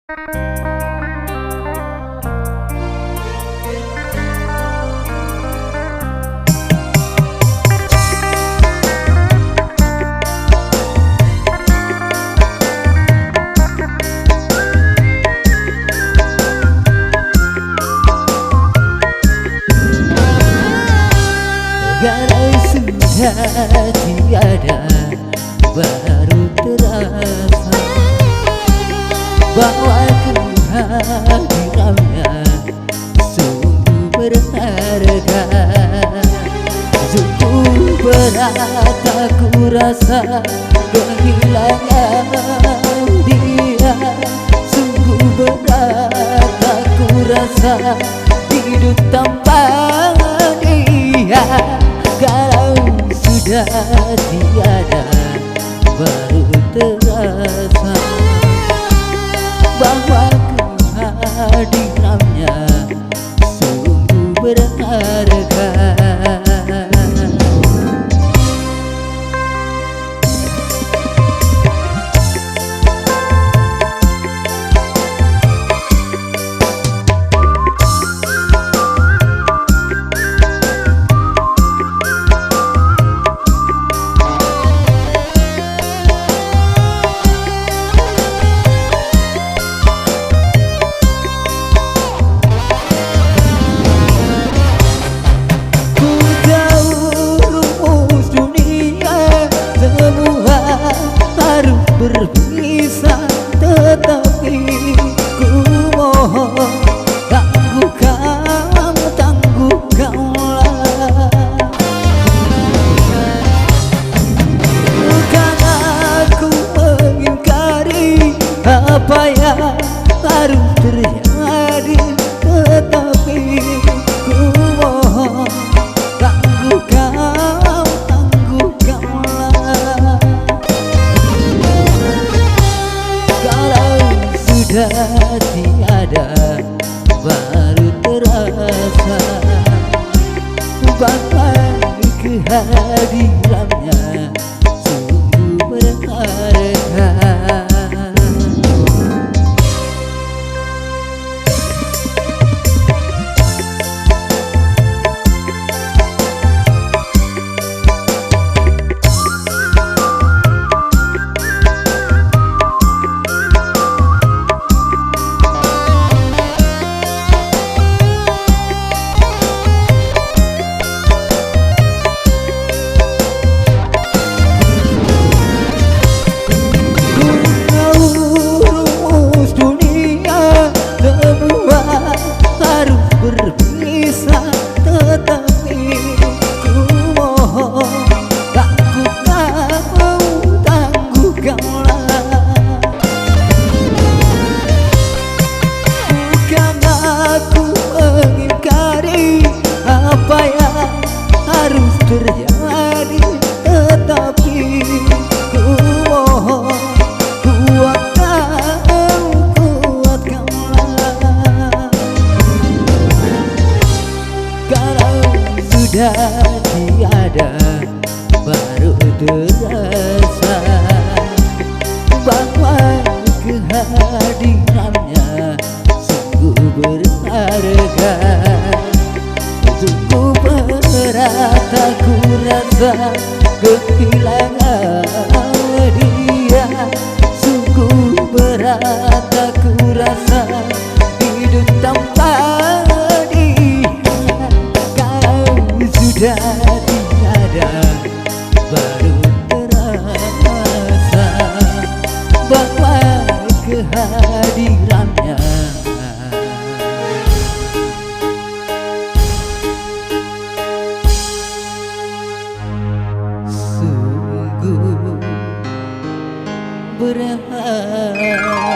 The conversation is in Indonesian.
Galau sudah tiada, baru terasa bahwa kehadirannya sungguh berharga. Sungguh berat aku rasa kehilangan dia. Sungguh berat aku rasa hidup tanpa dia. Kalau sudah tiada, baru terasa bahwa kehadirannya sungguh berharga. Berpisah tetapi ku mohon tangguhkanlah. Bukan aku mengingkari apa yang harus terjadi, tetapi ku mohon tangguhkanlah. Sudah tiada, baru terasa bahwa kehadirannya sungguh berharga. Berpisah tetapi ku mohon tangguhkanlah. Bukan aku mengingkari apa yang harus terjadi, tetapi ku mohon sudah tiada, baru terasa bahwa kehadirannya sungguh berharga. Sungguh berat aku rasa kehilangan dia. Sungguh berat aku rasa hidup tanpa sudah tiada, baru terasa bahwa kehadirannya sungguh berharga.